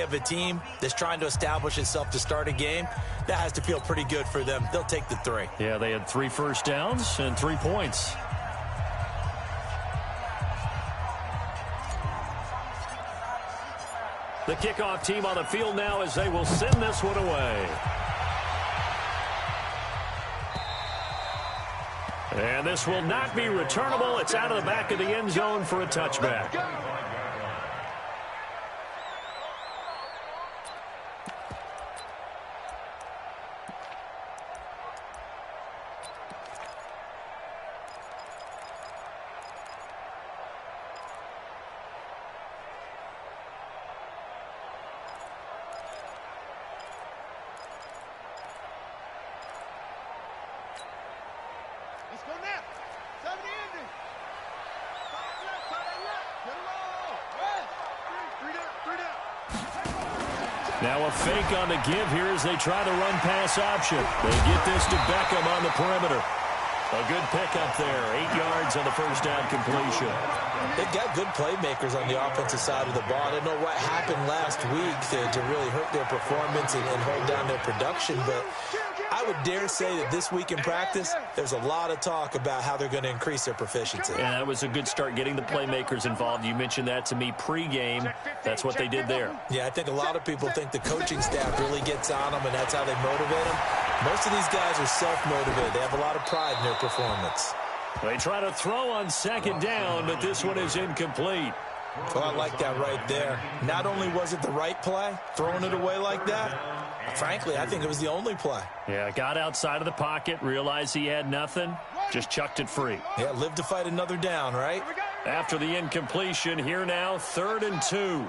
of a team that's trying to establish itself to start a game, that has to feel pretty good for them. They'll take the 3. Yeah, they had 3 first downs and 3 points. The kickoff team on the field now as they will send this one away. And this will not be returnable. It's out of the back of the end zone for a touchback. Now a fake on the give here as they try the run-pass option. They get this to Beckham on the perimeter. A good pickup there. 8 yards on the first down completion. They've got good playmakers on the offensive side of the ball. I don't know what happened last week to really hurt their performance and hold down their production, but I would dare say that this week in practice, there's a lot of talk about how they're going to increase their proficiency. Yeah, that was a good start getting the playmakers involved. You mentioned that to me pregame. That's what they did there. Yeah, I think a lot of people think the coaching staff really gets on them, and that's how they motivate them. Most of these guys are self-motivated. They have a lot of pride in their performance. They try to throw on second down, but this one is incomplete. Well, I like that right there. Not only was it the right play, throwing it away like that, frankly, I think it was the only play. Yeah, got outside of the pocket, realized he had nothing, just chucked it free. Yeah, live to fight another down, right? After the incompletion, here now, 3rd and 2.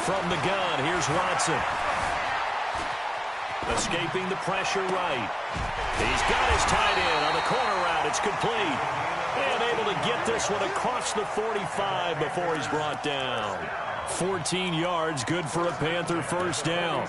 From the gun, here's Watson. Escaping the pressure right. He's got his tight end on the corner route. It's complete. And able to get this one across the 45 before he's brought down. 14 yards, good for a Panther first down.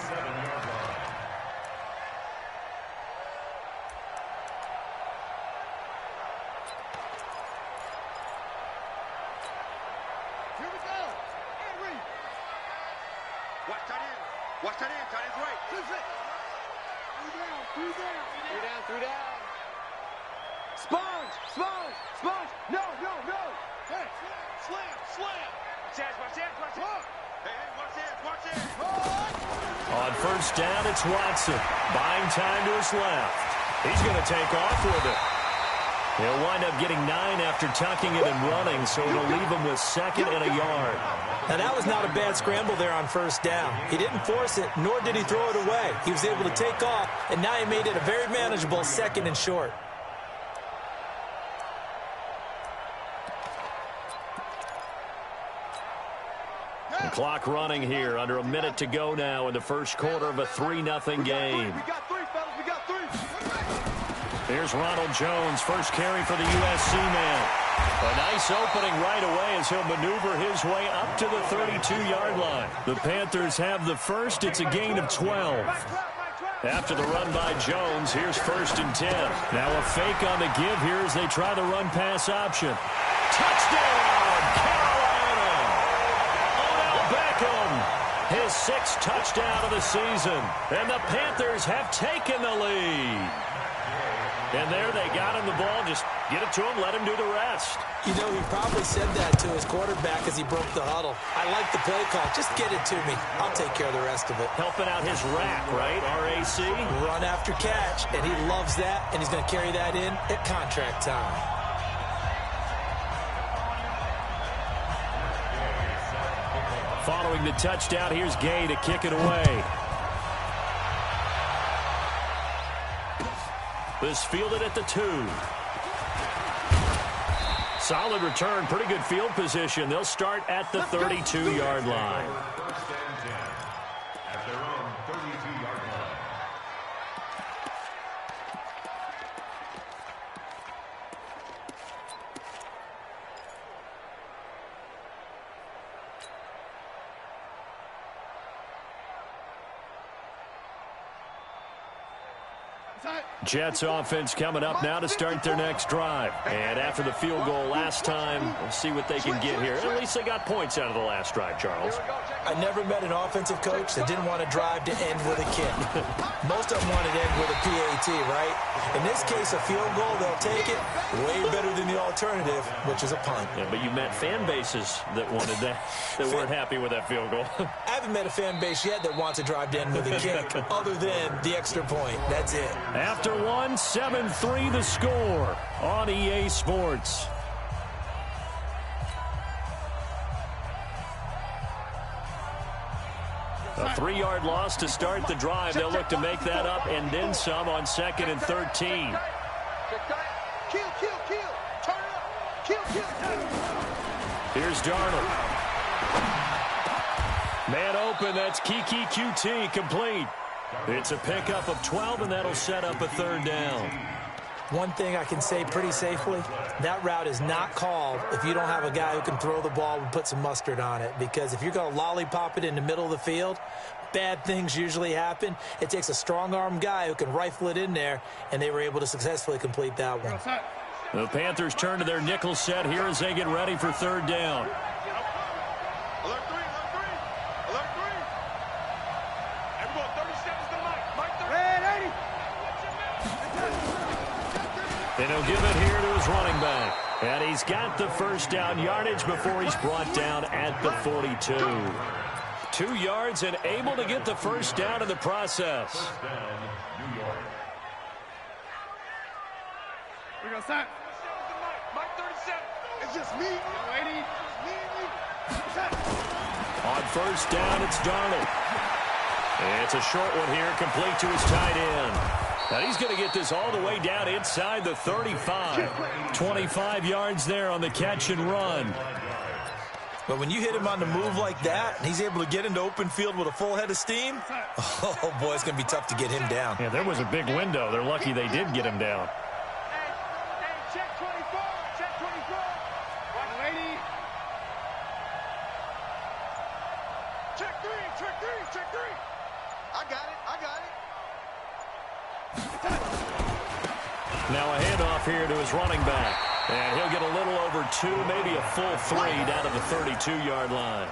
Watch that in. Tight end's right. Three down. Sponge. No. Hey, slam. Watch that. Hey, watch that. On first down, it's Watson. Buying time to his left. He's going to take off with it. He'll wind up getting 9 after tucking it and running, so it'll leave him with 2nd and a yard. Now, that was not a bad scramble there on first down. He didn't force it, nor did he throw it away. He was able to take off, and now he made it a very manageable 2nd and short. The clock running here, under a minute to go now in the first quarter of a 3-0 game. We got 3, fellas. Here's Ronald Jones, first carry for the USC man. A nice opening right away as he'll maneuver his way up to the 32-yard line. The Panthers have the first. It's a gain of 12. After the run by Jones, here's 1st and 10. Now a fake on the give here as they try the run-pass option. Touchdown, Carolina! Odell Beckham, his 6th touchdown of the season. And the Panthers have taken the lead. And there they got him the ball. Just get it to him, let him do the rest. You know, he probably said that to his quarterback as he broke the huddle. I like the play call. Just get it to me. I'll take care of the rest of it. Helping out his rack, right? RAC. Run after catch, and he loves that, and he's going to carry that in at contract time. Following the touchdown, here's Gay to kick it away. This fielded at the 2. Solid return, pretty good field position. They'll start at the 32-yard line. Jets offense coming up now to start their next drive. And after the field goal last time, we'll see what they can get here. At least they got points out of the last drive, Charles. I never met an offensive coach that didn't want to drive to end with a kick. Most of them wanted to end with a PAT, right? In this case, a field goal, they'll take it way better than the alternative, which is a punt. Yeah, but you met fan bases that wanted that, that weren't happy with that field goal. I haven't met a fan base yet that wants to drive to end with a kick, other than the extra point. That's it. After 7-3 the score on EA Sports. A 3-yard loss to start the drive. They'll look to make that up and then some on 2nd and 13. Here's Darnold. Man open, that's Kiki QT, complete. It's a pickup of 12, and that'll set up a 3rd down. One thing I can say pretty safely, that route is not called if you don't have a guy who can throw the ball and put some mustard on it. Because if you're going to lollipop it in the middle of the field, bad things usually happen. It takes a strong-arm guy who can rifle it in there, and they were able to successfully complete that one. The Panthers turn to their nickel set here as they get ready for 3rd down. And he'll give it here to his running back. And he's got the 1st down yardage before he's brought down at the 42. 2 yards and able to get the 1st down in the process. We go, Mike 37. It's just me. Lady. Me and you. On 1st down, it's Darnold. It's a short one here, complete to his tight end. Now he's going to get this all the way down inside the 35. 25 yards there on the catch and run. But when you hit him on the move like that, and he's able to get into open field with a full head of steam, oh, boy, it's going to be tough to get him down. Yeah, there was a big window. They're lucky they did get him down. Hey, check 24. Check 24. Lady. Check 3. Check 3. Check 3. I got it. I got it. Now a handoff here to his running back. And he'll get a little over 2, maybe a full 3 down to the 32-yard line.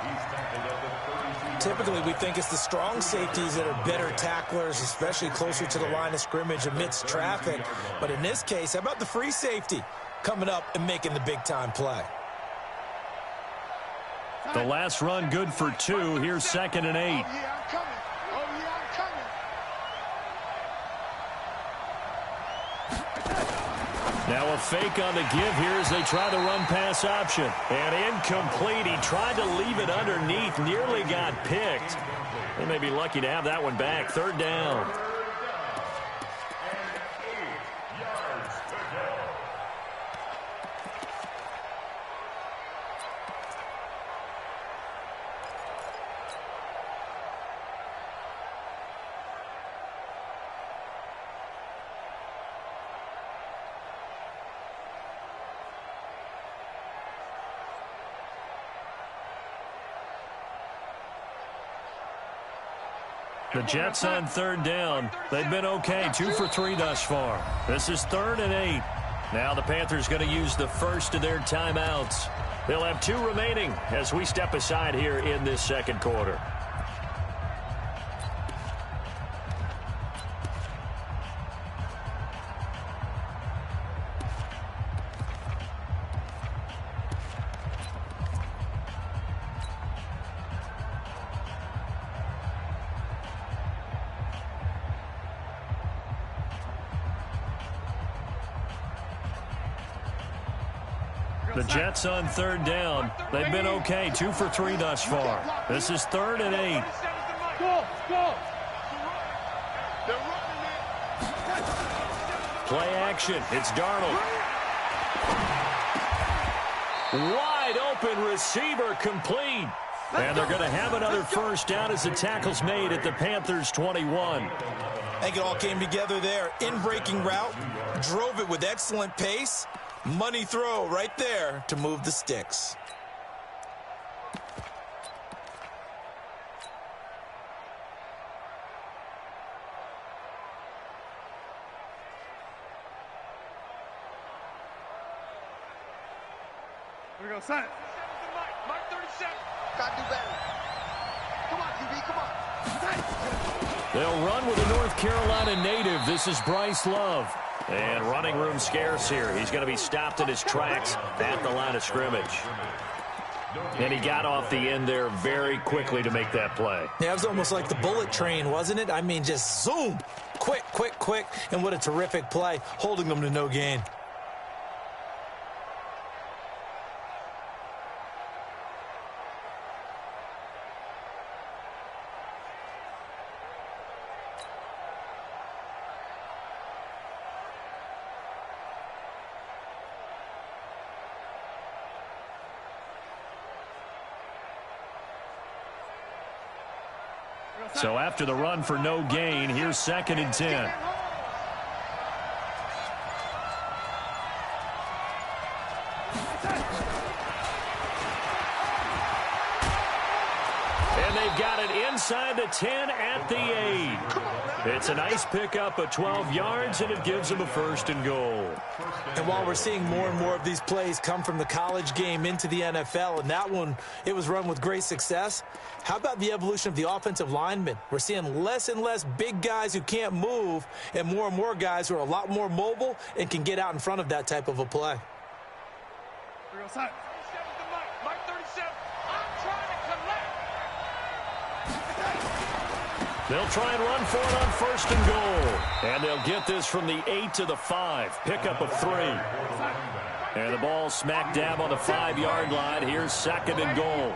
Typically, we think it's the strong safeties that are better tacklers, especially closer to the line of scrimmage amidst traffic. But in this case, how about the free safety coming up and making the big-time play? The last run good for 2. Here's 2nd and 8. Oh, yeah, I'm coming. Oh, yeah, I'm coming. Now a fake on the give here as they try the run-pass option. And incomplete. He tried to leave it underneath. Nearly got picked. They may be lucky to have that one back. 3rd down. The Jets on 3rd down. They've been okay, 2 for 3 thus far. This is 3rd and 8. Now the Panthers going to use the first of their timeouts. They'll have 2 remaining as we step aside here in this 2nd quarter. The Jets on 3rd down. They've been okay, 2 for 3 thus far. This is 3rd and 8. Go, go. Play action. It's Darnold. Wide open receiver complete. And they're going to have another 1st down as the tackle's made at the Panthers 21. I think it all came together there. In-breaking route, drove it with excellent pace. Money throw right there to move the sticks. Here we go, son. Mike 37. Gotta do better. Come on, QB, come on. They'll run with a North Carolina native. This is Bryce Love. And running room scarce here. He's going to be stopped in his tracks at the line of scrimmage. And he got off the end there very quickly to make that play. Yeah, it was almost like the bullet train, wasn't it? I mean, just zoom. Quick, quick, quick. And what a terrific play, holding them to no gain. So after the run for no gain, here's 2nd and 10. And they've got it inside the 10 at the 8. It's a nice pickup of 12 yards, and it gives them a 1st and goal. And while we're seeing more and more of these plays come from the college game into the NFL, and that one, it was run with great success, how about the evolution of the offensive linemen? We're seeing less and less big guys who can't move and more guys who are a lot more mobile and can get out in front of that type of a play. Here we go, son. 37's the Mike 37. I'm trying to collect. They'll try and run for it on 1st and goal. And they'll get this from the 8 to the 5. Pickup of 3. And the ball smack dab on the 5-yard line. Here's 2nd and goal.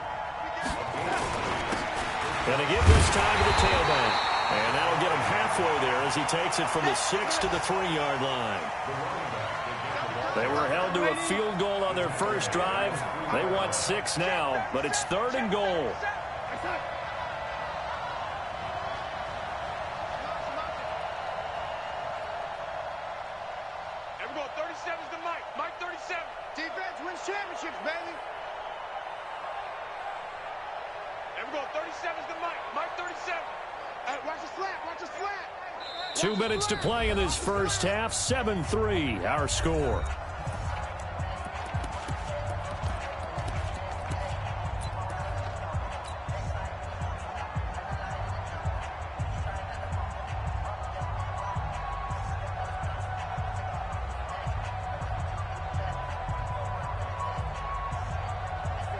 Going to give this time to the tailback. And that'll get him halfway there as he takes it from the 6 to the 3-yard line. They were held to a field goal on their first drive. They want 6 now, but it's 3rd and goal. Everyone, 37's the Mike 37. Defense wins championships, baby. Everyone, 37's the Mike 37. Watch the flat, watch the flat. 2 minutes to play in this first half. 7-3, our score.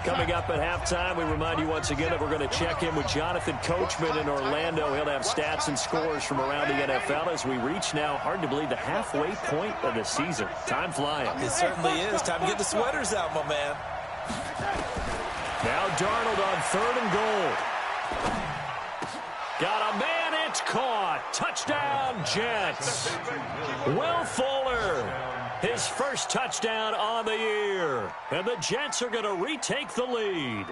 Coming up at halftime, we remind you once again that we're going to check in with Jonathan Coachman in Orlando. He'll have stats and scores from around the NFL as we reach now, hard to believe, the halfway point of the season. Time flying. It certainly is. Time to get the sweaters out, my man. Now Darnold on 3rd and goal. Got a man, it's caught. Touchdown, Jets. Will Fuller, his first touchdown on the year. And the Jets are going to retake the lead.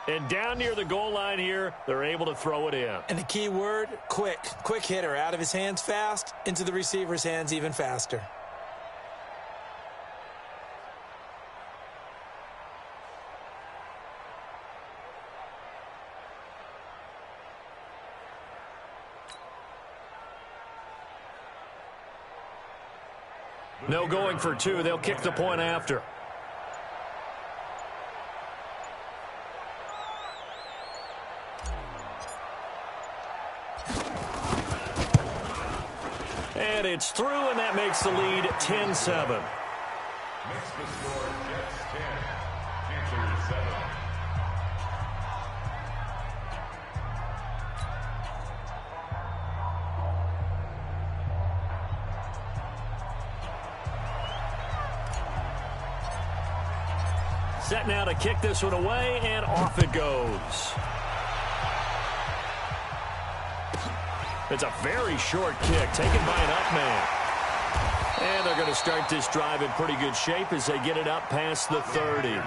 And down near the goal line here, they're able to throw it in. And the key word, quick. Quick hitter. Out of his hands fast, into the receiver's hands even faster. No going for 2. They'll kick the point after. And it's through, and that makes the lead 10-7. Set now to kick this one away, and off it goes. It's a very short kick taken by an up man. And they're going to start this drive in pretty good shape as they get it up past the 30.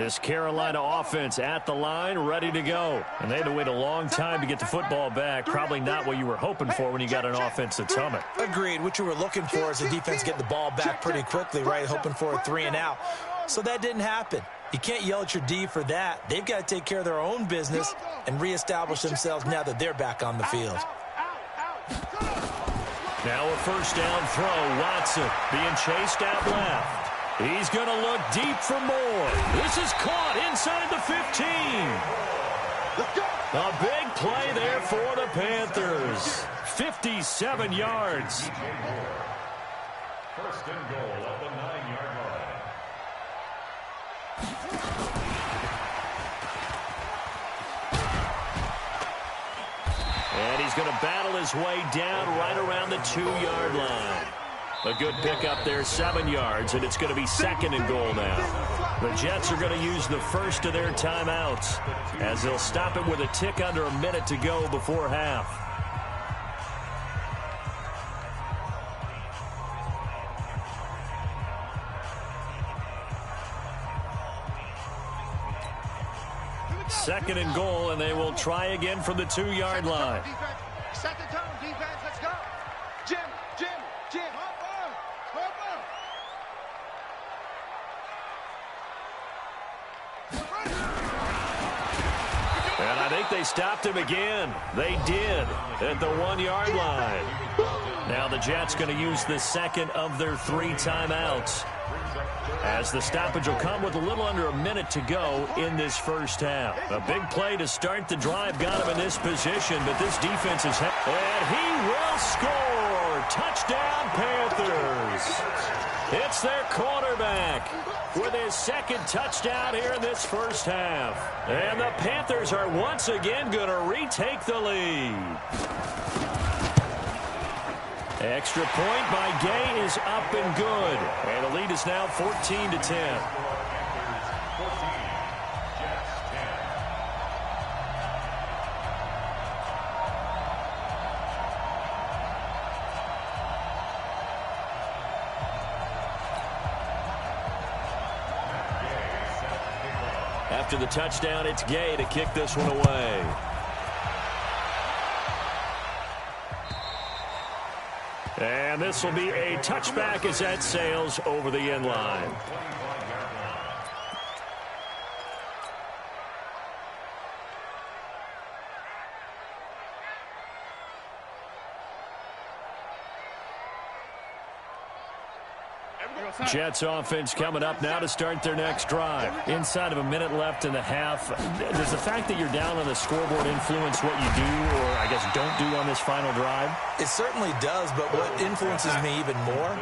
This Carolina offense at the line, ready to go. And they had to wait a long time to get the football back. Probably not what you were hoping for when you got an offense that's humming. Agreed. What you were looking for is the defense get the ball back pretty quickly, right? Hoping for a 3-and-out. So that didn't happen. You can't yell at your D for that. They've got to take care of their own business and reestablish themselves now that they're back on the field. Now a first down throw. Watson being chased out left. He's going to look deep for more. This is caught inside the 15. A big play there for the Panthers. 57 yards. First and goal at the 9-yard line. And he's going to battle his way down right around the 2-yard line. A good pickup there, 7 yards, and it's going to be second and goal now. The Jets are going to use the first of their timeouts as they'll stop it with a tick under a minute to go before half. Second and goal, and they will try again from the 2-yard line. Set the tone, defense. Let's go. Jim. And I think they stopped him again. They did at the 1-yard line. Now the Jets going to use the second of their 3 timeouts, as the stoppage will come with a little under a minute to go in this first half. A big play to start the drive got him in this position, but this defense is... And he will score! Touchdown, Panthers! It's their quarterback with his second touchdown here in this first half. And the Panthers are once again going to retake the lead. Extra point by Gay is up and good. And the lead is now 14-10. After the touchdown, it's Gay to kick this one away. And this will be a touchback as that sails over the end line. Jets offense coming up now to start their next drive. Inside of a minute left in the half. Does the fact that you're down on the scoreboard influence what you do, or I guess don't do on this final drive? It certainly does, but what influences me even more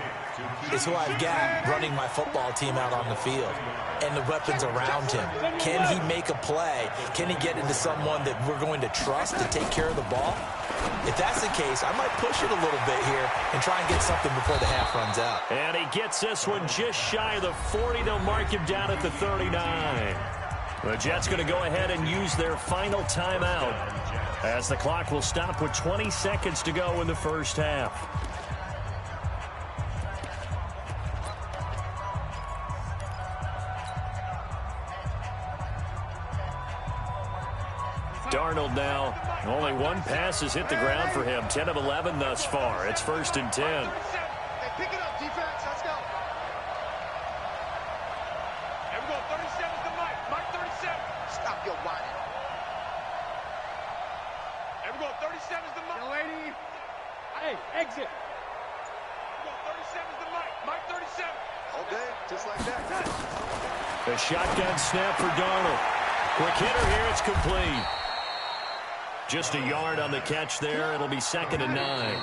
is who I've got running my football team out on the field and the weapons around him. Can he make a play? Can he get into someone that we're going to trust to take care of the ball? If that's the case, I might push it a little bit here and try and get something before the half runs out. And he gets this one just shy of the 40. They'll mark him down at the 39. The Jets going to go ahead and use their final timeout as the clock will stop with 20 seconds to go in the first half. Darnold now. Only one pass has hit the ground for him. 10 of 11 thus far. It's 1st and 10. Hey, pick it up, defense. Let's go. Here we go. 37's the Mike. Mike 37. Stop your whining. Here we go. 37's the Mike. Yo, lady. Hey, exit. Here we go. 37's the Mike. Mike 37. Okay, just like that. The shotgun snap for Darnold. Quick hitter here. It's complete. Just a yard on the catch there. It'll be 2nd and 9.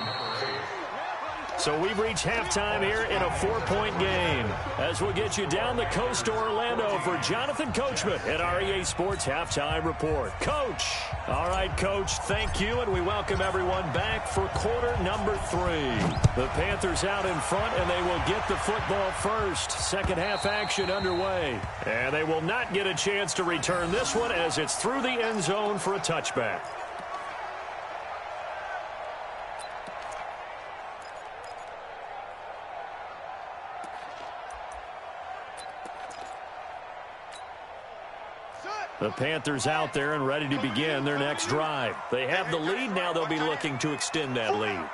So we've reached halftime here in a 4-point game, as we'll get you down the coast to Orlando for Jonathan Coachman at our EA Sports Halftime Report. Coach. All right, Coach, thank you, and we welcome everyone back for quarter number 3. The Panthers out in front, and they will get the football first. Second half action underway. And they will not get a chance to return this one as it's through the end zone for a touchback. The Panthers out there and ready to begin their next drive. They have the lead now. They'll be looking to extend that lead.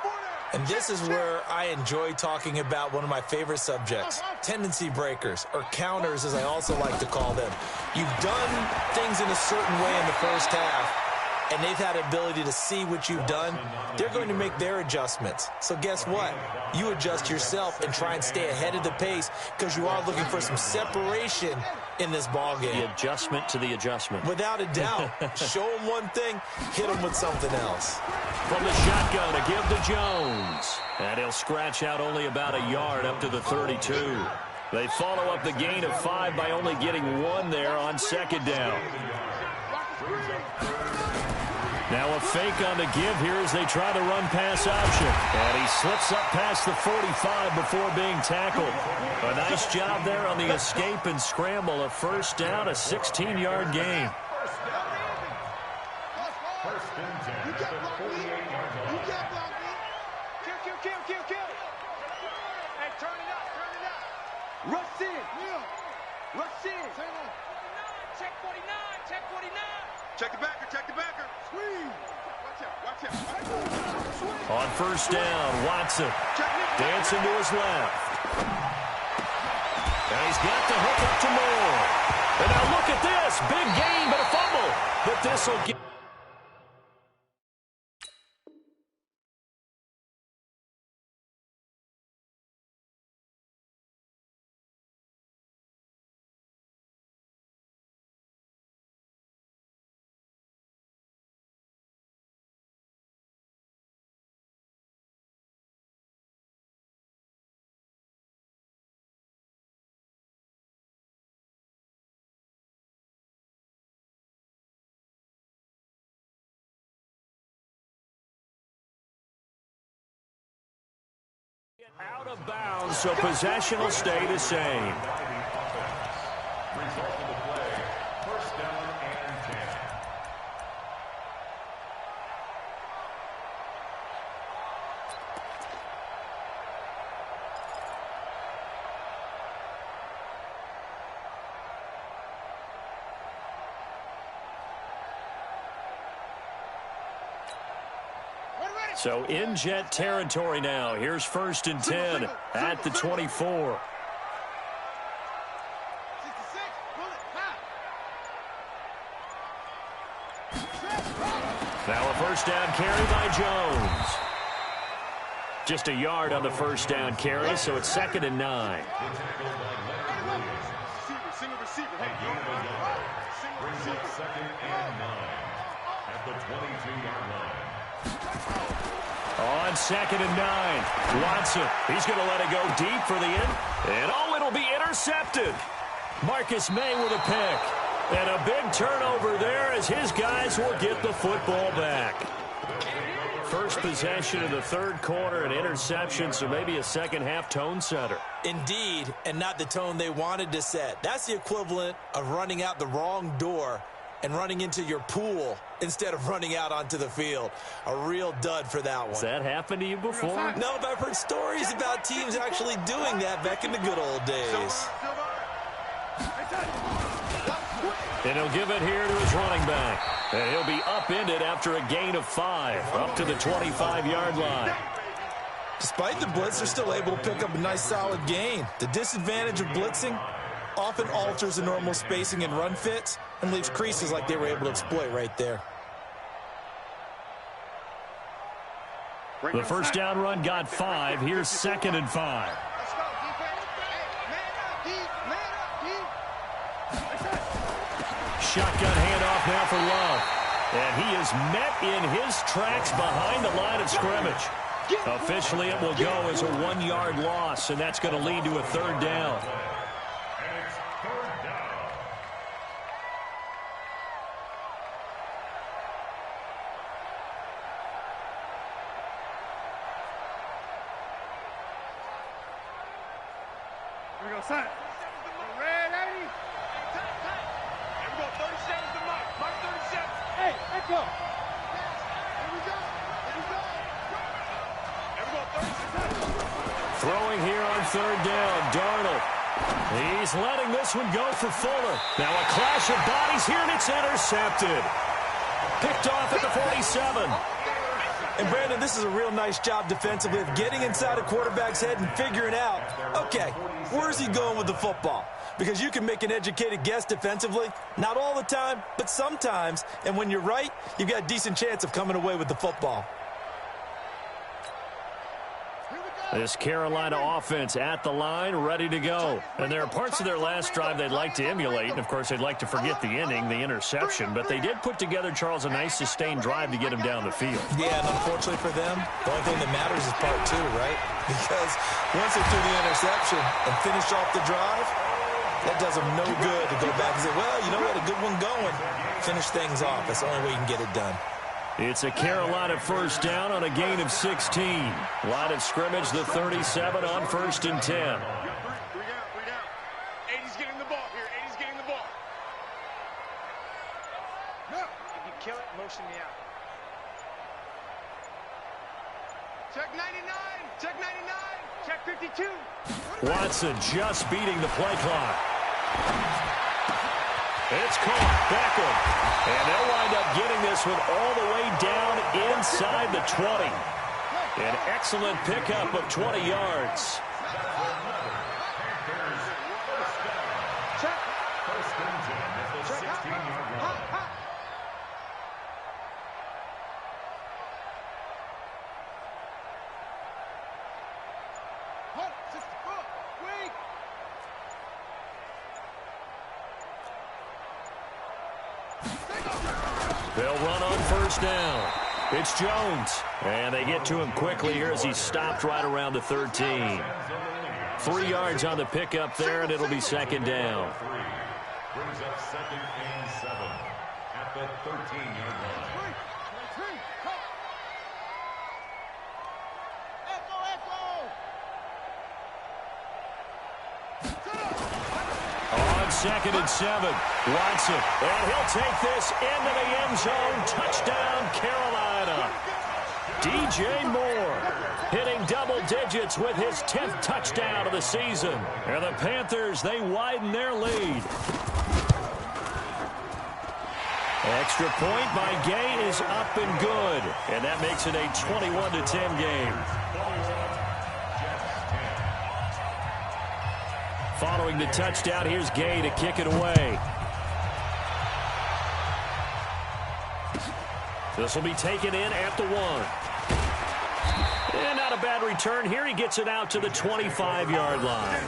And this is where I enjoy talking about one of my favorite subjects, tendency breakers, or counters as I also like to call them. You've done things in a certain way in the first half, and they've had the ability to see what you've done. They're going to make their adjustments. So guess what? You adjust yourself and try and stay ahead of the pace because you are looking for some separation in this ball game. The adjustment to the adjustment. Without a doubt. Show them one thing, hit them with something else. From the shotgun to give to Jones. And he'll scratch out only about a yard up to the 32. They follow up the gain of 5 by only getting 1 there on second down. Now a fake on the give here as they try the run-pass option. And he slips up past the 45 before being tackled. A nice job there on the escape and scramble. A first down, a 16-yard gain. First and 10 at the 48-yard line. Kill. Hey, turn it up. Rush in. Check 49. Check the backer. Squeeze. Watch out. On first down, Watson dancing to his left. And he's got the hook up to Moore. And now look at this. Big gain, but a fumble. But this will get... out of bounds, so possession will stay the same. Result of the play, first down and 10. So in Jet territory now. Here's first and 10 at the 24. Now a first down carry by Jones. Just a yard on the first down carry, so it's second and 9. Single receiver. Hey, Brings up second and 9 at the 22-yard line. On second and 9, Watson. He's going to let it go deep for the end. And it'll be intercepted. Marcus May with a pick. And a big turnover there as his guys will get the football back. First possession of the third quarter, an interception, so maybe a second-half tone setter. Indeed, and not the tone they wanted to set. That's the equivalent of running out the wrong door and running into your pool instead of running out onto the field. A real dud for that one. Has that happened to you before? No, but I've heard stories about teams actually doing that back in the good old days. And he'll give it here to his running back. And he'll be upended after a gain of 5, up to the 25-yard line. Despite the blitz, they're still able to pick up a nice solid gain. The disadvantage of blitzing often alters the normal spacing and run fits and leaves creases like they were able to exploit right there. The first down run got 5. Here's second and 5. Shotgun handoff now for Love. And he is met in his tracks behind the line of scrimmage. Officially, it will go as a 1-yard loss, and that's going to lead to a third down. Here we go, son. Red 80. Here we go, 37's the Mike. Mike 37. Hey, let's go. Here we go. Here we go, 37. Throwing here on third down, Darnold. He's letting this one go for Fuller. Now a clash of bodies here, and it's intercepted. Picked off at the 47. And, Brandon, this is a real nice job defensively of getting inside a quarterback's head and figuring out, okay, where's he going with the football? Because you can make an educated guess defensively, not all the time, but sometimes. And when you're right, you've got a decent chance of coming away with the football. This Carolina offense at the line, ready to go. And there are parts of their last drive they'd like to emulate. And, of course, they'd like to forget the inning, the interception. But they did put together, Charles, a nice sustained drive to get him down the field. Yeah, and unfortunately for them, the only thing that matters is part two, right? Because once they threw the interception and finished off the drive, that does them no good to go back and say, well, you know, we had a good one going. Finish things off. That's the only way you can get it done. It's a Carolina first down on a gain of 16. Line of scrimmage, the 37 on 1st and 10. We down. 80's getting the ball here. 80's getting the ball. No. If you kill it, motion me out. Check 99. Check 99. Check 52. Watson just beating the play clock. It's caught. Beckham. And they'll wind up getting this one all the way down inside the 20. An excellent pickup of 20 yards. Check. First and 10 at the 16-yard line. They'll run on first down. It's Jones. And they get to him quickly here as he's stopped right around the 13. 3 yards on the pickup there, and it'll be second down. Brings up 2nd and 7 at the 13-yard line. On 2nd and 7, Watson. And he'll take this into the end zone. Touchdown, Carolina. DJ Moore hitting double digits with his 10th touchdown of the season. And the Panthers, they widen their lead. Extra point by Gay is up and good. And that makes it a 21-10 game. Following the touchdown, here's Gay to kick it away. This will be taken in at the 1. And not a bad return here. He gets it out to the 25-yard line.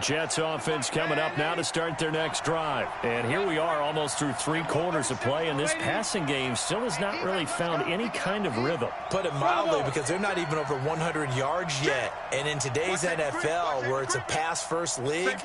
Jets offense coming up now to start their next drive. And here we are almost through 3 quarters of play, and this passing game still has not really found any kind of rhythm. Put it mildly, because they're not even over 100 yards yet. And in today's NFL, where it's a pass-first league,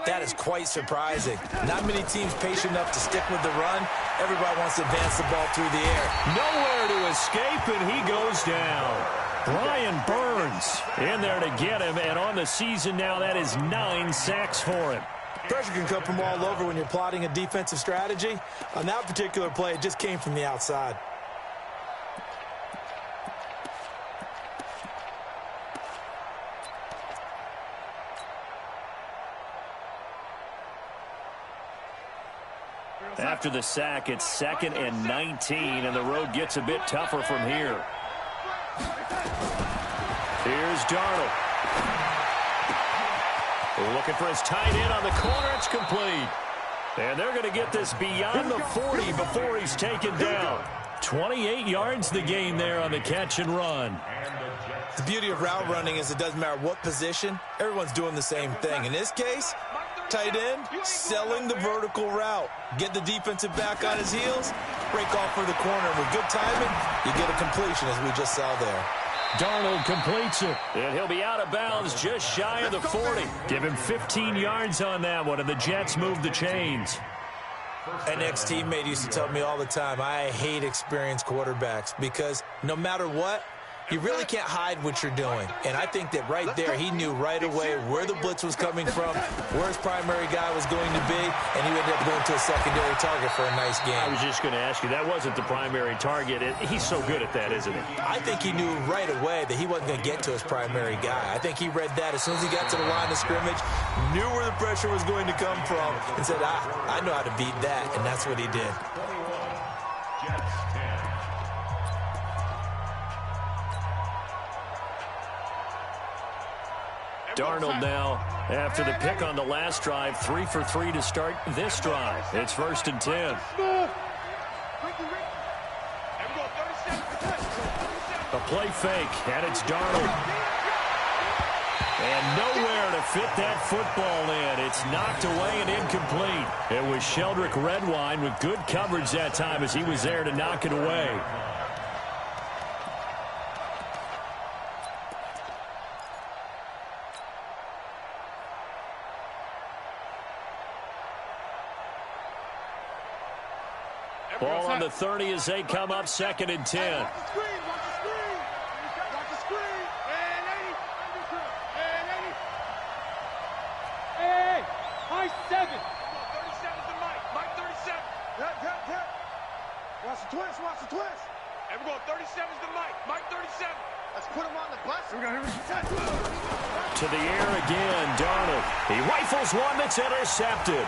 that is quite surprising. Not many teams patient enough to stick with the run. Everybody wants to advance the ball through the air. Nowhere to escape, and he goes down. Brian Burns in there to get him, and on the season now, that is 9 sacks for him. Pressure can come from all over when you're plotting a defensive strategy. On that particular play, it just came from the outside. After the sack, it's 2nd and 19, and the road gets a bit tougher from here. Here's Darnold. Looking for his tight end on the corner. It's complete. And they're going to get this beyond the 40 before he's taken down. 28 yards the gain there on the catch and run. The beauty of route running is it doesn't matter what position. Everyone's doing the same thing. In this case, tight end, selling the vertical route. Get the defensive back on his heels, break off for the corner. With good timing, you get a completion, as we just saw there. Darnold completes it, and he'll be out of bounds just shy of the 40. Give him 15 yards on that one, and the Jets move the chains. An ex-teammate used to tell me all the time, I hate experienced quarterbacks because no matter what, You really can't hide what you're doing. And I think that right there, he knew right away where the blitz was coming from, where his primary guy was going to be, and he ended up going to a secondary target for a nice game. I was just going to ask you, that wasn't the primary target. He's so good at that, isn't he? I think he knew right away that he wasn't going to get to his primary guy. I think he read that as soon as he got to the line of scrimmage, knew where the pressure was going to come from, and said, I know how to beat that, and that's what he did. Darnold now, after the pick on the last drive, 3 for 3 to start this drive. It's 1st and 10. A play fake, and it's Darnold. And nowhere to fit that football in. It's knocked away and incomplete. It was Sheldrick Redwine with good coverage that time as he was there to knock it away. Ball on the 30 as they come up 2nd and 10. High 7. 37's the Mike. Mike 37. Watch the twist. Watch the twist. And we're going 37's the Mike. Mike 37. Let's put him on the bus. To the air again, Darnold. He rifles one that's intercepted.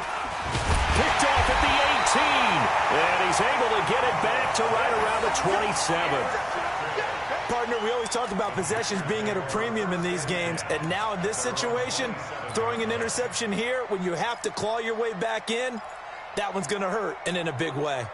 Picked off at the 18. And he's able to get it back to right around the 27. Partner, we always talk about possessions being at a premium in these games, and now in this situation, throwing an interception here when you have to claw your way back in, that one's going to hurt, and in a big way.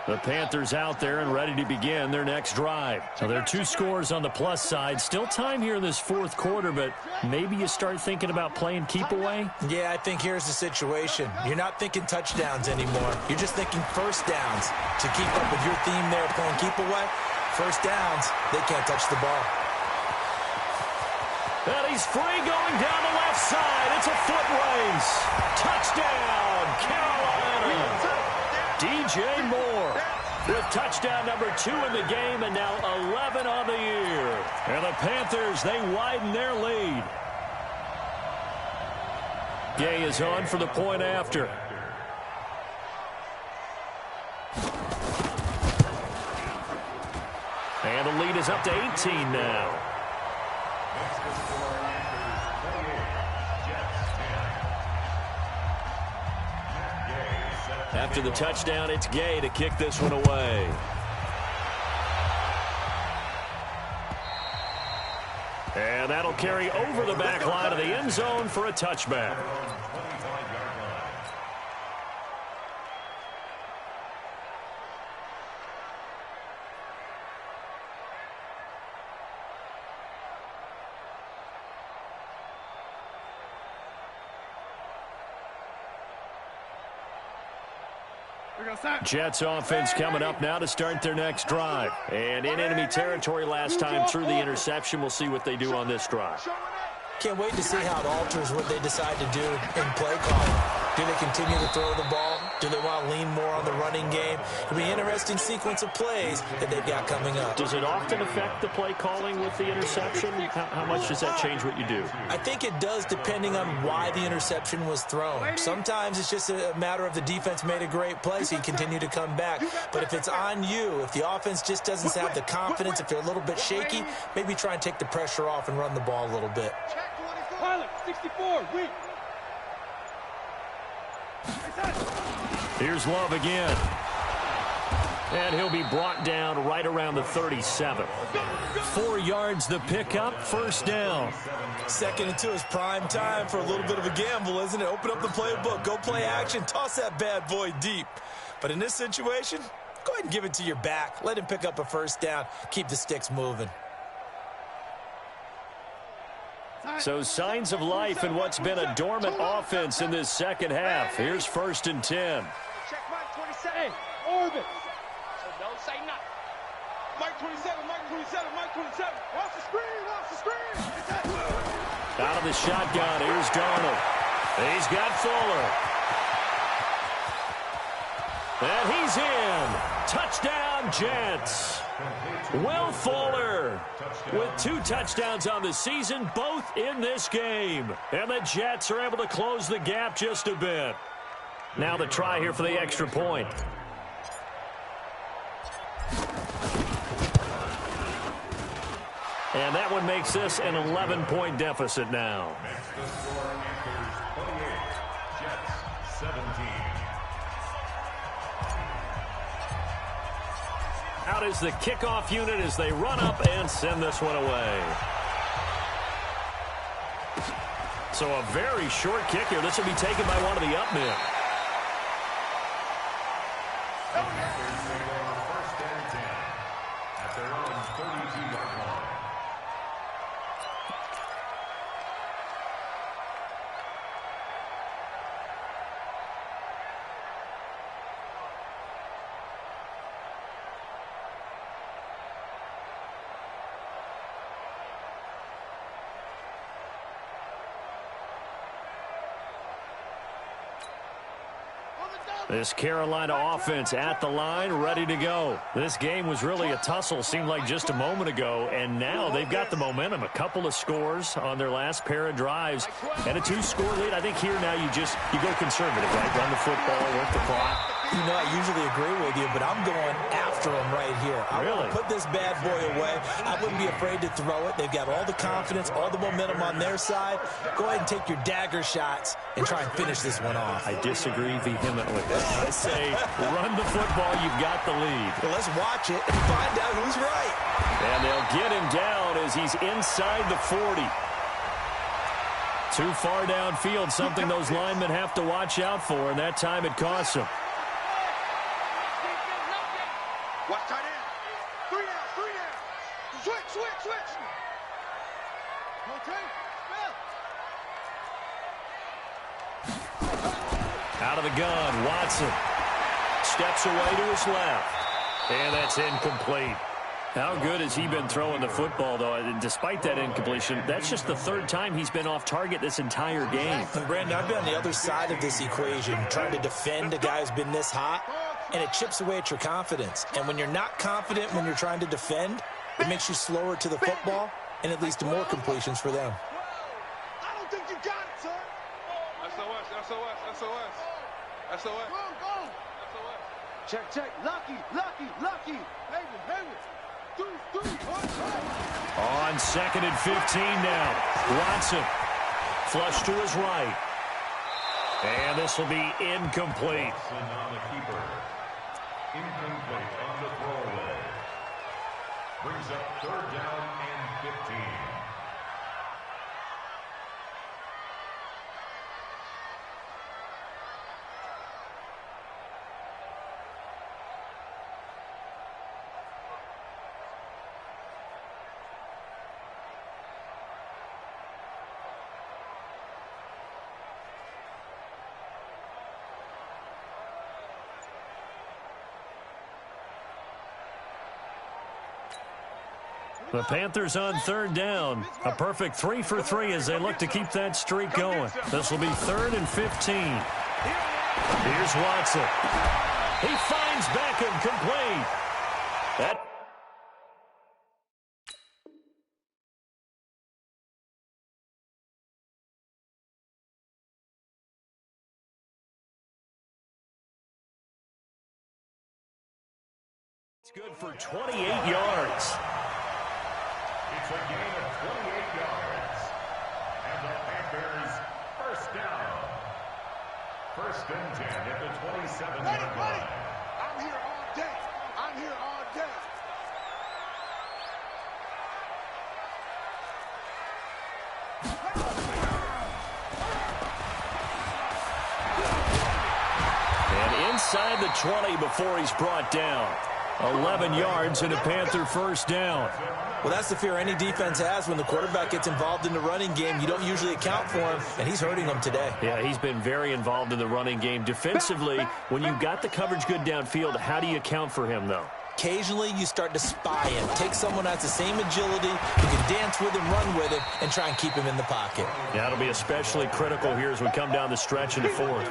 The Panthers out there and ready to begin their next drive. So there are 2 scores on the plus side. Still time here in this 4th quarter, but maybe you start thinking about playing keep away? Yeah, I think here's the situation. You're not thinking touchdowns anymore. You're just thinking first downs. To keep up with your theme there playing keep away, first downs, they can't touch the ball. And he's free going down the left side. It's a foot race. Touchdown, Carolina. DJ Moore with touchdown number 2 in the game and now 11 on the year. And the Panthers, they widen their lead. Gay is on for the point after. And the lead is up to 18 now. After the touchdown, it's Gay to kick this one away. And that'll carry over the back line of the end zone for a touchback. Jets offense coming up now to start their next drive. And in enemy territory last time through the interception. We'll see what they do on this drive. Can't wait to see how it alters what they decide to do in play calling. Do they continue to throw the ball? Do they want to lean more on the running game? It'll be an interesting sequence of plays that they've got coming up. Does it often affect the play calling with the interception? How much does that change what you do? I think it does depending on why the interception was thrown. Sometimes it's just a matter of the defense made a great play, so you continue to come back. But if it's on you, if the offense just doesn't have the confidence, if they're a little bit shaky, maybe try and take the pressure off and run the ball a little bit. Pilot, 64, weak. Here's Love again. And he'll be brought down right around the 37. 4 yards the pickup, first down. 2nd and 2 is prime time for a little bit of a gamble, isn't it? Open up the playbook, go play action, toss that bad boy deep. But in this situation, go ahead and give it to your back. Let him pick up a first down. Keep the sticks moving. So signs of life in what's been a dormant offense in this second half. Here's 1st and 10. Check Mike 27. Orbit. So don't say nothing. Mike 27, Mike 27, Mike 27. Watch the screen, watch the screen. Out of the shotgun, here's Darnold. He's got Fuller. And he's in. Touchdown, Jets. Will Fuller with 2 touchdowns on the season, both in this game. And the Jets are able to close the gap just a bit. Now the try here for the extra point. And that one makes this an 11-point deficit now. The score Panthers 28, Jets 17. Out is the kickoff unit as they run up and send this one away. So a very short kick here. This will be taken by one of the up men. Panthers will go on 1st and 10 at their own 32-yard line. This Carolina offense at the line, ready to go. This game was really a tussle, seemed like just a moment ago, and now they've got the momentum. A couple of scores on their last pair of drives, and a 2-score lead. I think here now you go conservative, right? Run the football, work the clock. You know, I usually agree with you, but I'm going after him right here. I want to put this bad boy away. I wouldn't be afraid to throw it. They've got all the confidence, all the momentum on their side. Go ahead and take your dagger shots and try and finish this one off. I disagree vehemently. I say run the football. You've got the lead. Well, let's watch it and find out who's right. And they'll get him down as he's inside the 40. Too far downfield, something those linemen have to watch out for, and that time it costs them. Watch tight end. 3 down. Switch. Okay. Out of the gun, Watson steps away to his left, and that's incomplete. How good has he been throwing the football, though? And despite that incompletion, that's just the 3rd time he's been off target this entire game. And Brandon, I've been on the other side of this equation, trying to defend a guy who's been this hot, and it chips away at your confidence. And when you're not confident when you're trying to defend, it makes you slower to the football, and it leads to more completions for them. I don't think you got it, son. SOS. Go. Check. Lucky. Haven. On 2nd and 15 now. Watson flush to his right. And this will be incomplete. Watson on the keeper. Incomplete on the throwaway. Brings up 3rd down and 15. The Panthers on 3rd down. A perfect 3 for 3 as they look to keep that streak going. This will be 3rd and 15. Here's Watson. He finds Beckham complete. That it's good for 28 yards. It's a gain of 28 yards. And the Panthers 1st down. 1st and 10 at the 27-yard line. I'm here all day. And inside the 20 before he's brought down. 11 yards and a Panther 1st down. Well, that's the fear any defense has when the quarterback gets involved in the running game. You don't usually account for him, and he's hurting them today. Yeah, he's been very involved in the running game. Defensively, when you've got the coverage good downfield, how do you account for him, though? occasionally you start to spy him. Take someone who has the same agility, who can dance with him, run with him, and try and keep him in the pocket. Yeah, it'll be especially critical here as we come down the stretch in the fourth.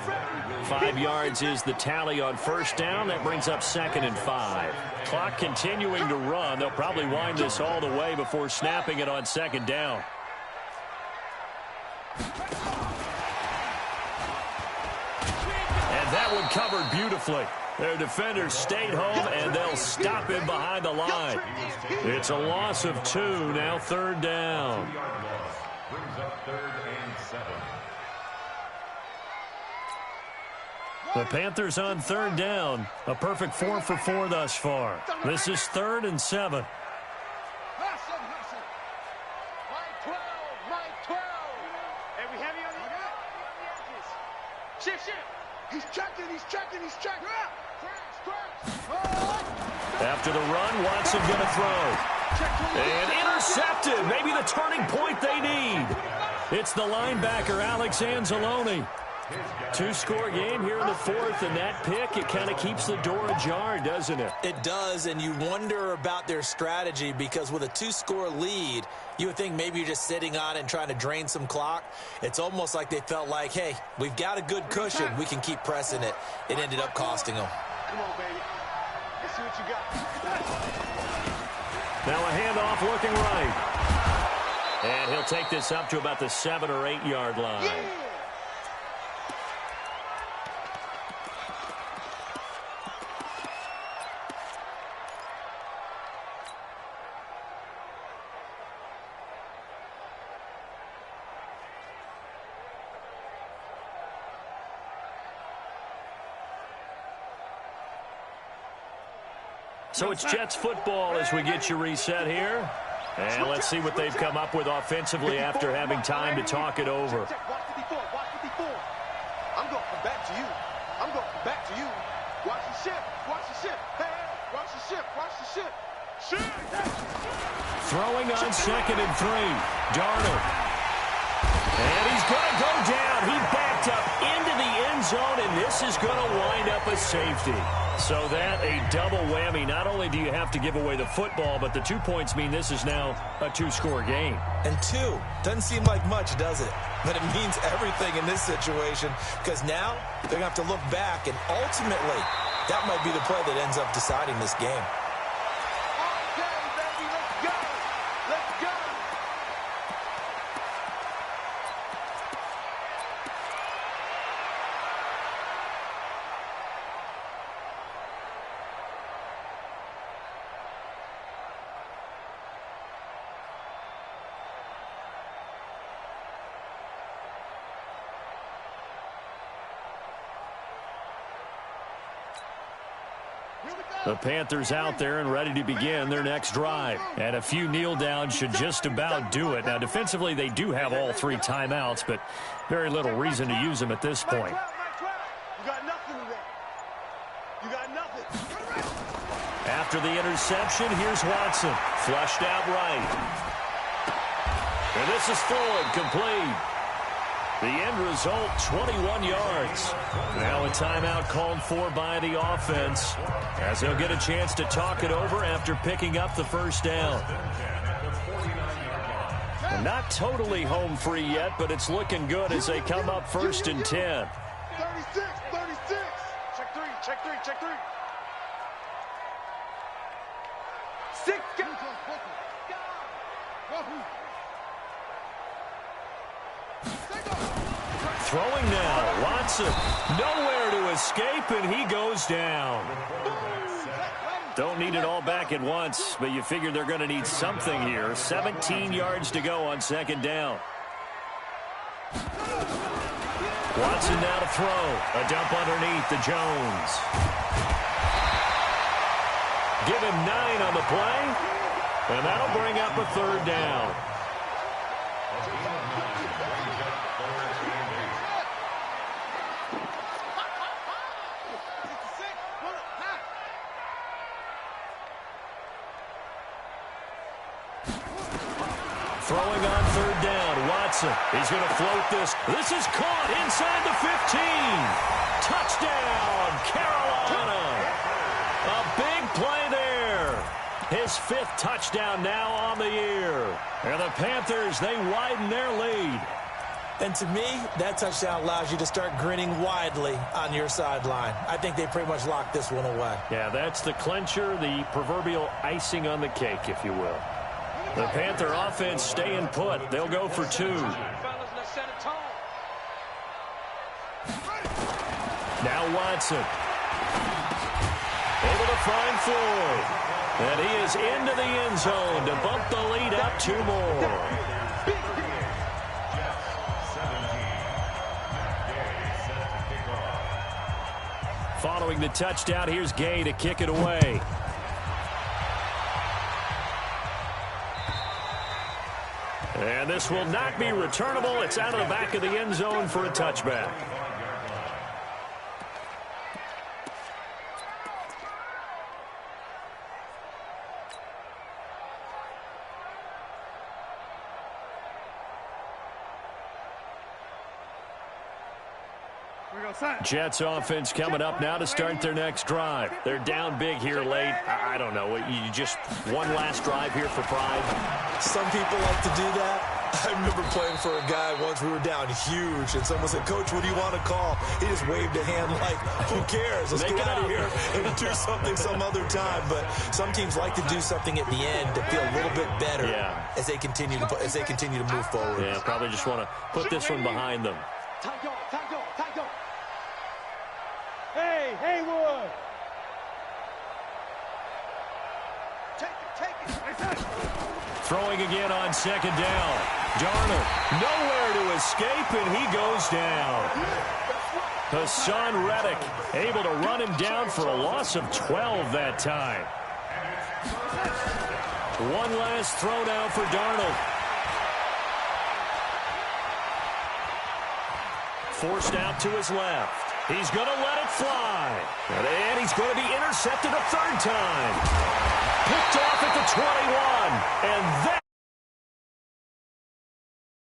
5 yards is the tally on first down. That brings up 2nd and 5. Clock continuing to run. They'll probably wind this all the way before snapping it on 2nd down. And that one covered beautifully. Their defenders stayed home, and they'll stop him behind the line. It's a loss of 2, now 3rd down. Brings up 3rd and 7. The Panthers on 3rd down. A perfect 4 for 4 thus far. This is 3rd and 7. He's checking. After the run, Watson going to throw. And intercepted. Maybe the turning point they need. It's the linebacker, Alex Anzalone. 2-score game here in the fourth, and that pick, it kind of keeps the door ajar, doesn't it? It does, and you wonder about their strategy because with a 2-score lead, you would think maybe you're just sitting on it and trying to drain some clock. It's almost like they felt like, hey, we've got a good cushion. We can keep pressing it. It ended up costing them. Come on, baby. Let's see what you got. Now a handoff looking right. And he'll take this up to about the 7 or 8 yard line. Yeah. So it's Jets football as we get you reset here. And let's see what they've come up with offensively after having time to talk it over. Watch 54. I'm going to come back to you. Watch the ship. Hey, watch the ship. Ship. Throwing on 2nd and 3. Darnold. And he's going to go down. He backed up into the end zone, and this is going to wind up a safety. So that a double whammy. Not only do you have to give away the football, but the 2 points mean this is now a 2-score game. And 2 doesn't seem like much, does it? But it means everything in this situation because now they're going to have to look back, and ultimately that might be the play that ends up deciding this game. Okay, baby, let's go. The Panthers out there and ready to begin their next drive. And a few kneel downs should just about do it. Now, defensively, they do have all 3 timeouts, but very little reason to use them at this point. You got nothing today. You got nothing. After the interception, here's Watson. Flushed out right. And this is full and complete. The end result, 21 yards. Now a timeout called for by the offense as they'll get a chance to talk it over after picking up the first down. And not totally home free yet, but it's looking good as they come up 1st and 10. 36. Check three. 6. Throwing now, Watson. Nowhere to escape, and he goes down. Don't need it all back at once, but you figure they're going to need something here. 17 yards to go on 2nd down. Watson now to throw. A dump underneath to Jones. Give him 9 on the play, and that'll bring up a 3rd down. Throwing on 3rd down, Watson. He's going to float this. This is caught inside the 15. Touchdown, Carolina. A big play there. His 5th touchdown now on the year. And the Panthers, they widen their lead. And to me, that touchdown allows you to start grinning widely on your sideline. I think they pretty much locked this one away. Yeah, that's the clincher, the proverbial icing on the cake, if you will. The Panther offense staying put. They'll go for 2. Now Watson. Able to find Floyd. And he is into the end zone to bump the lead up 2 more. Following the touchdown, here's Gay to kick it away. And this will not be returnable. It's out of the back of the end zone for a touchback. Jets offense coming up now to start their next drive. They're down big here late. I don't know. You just one last drive here for pride. Some people like to do that. I remember playing for a guy once. We were down huge, and someone said, "Coach, what do you want to call?" He just waved a hand like, "Who cares? Let's get out of here and do something some other time." But some teams like to do something at the end to feel a little bit better as they continue to move forward. Yeah, probably just want to put this one behind them. Hey, Haywood! Take it. Throwing again on 2nd down. Darnold nowhere to escape, and he goes down. Hassan Reddick able to run him down for a loss of 12 that time. One last throw now for Darnold. Forced out to his left. He's going to let it fly. And he's going to be intercepted a 3rd time. Picked off at the 21. And that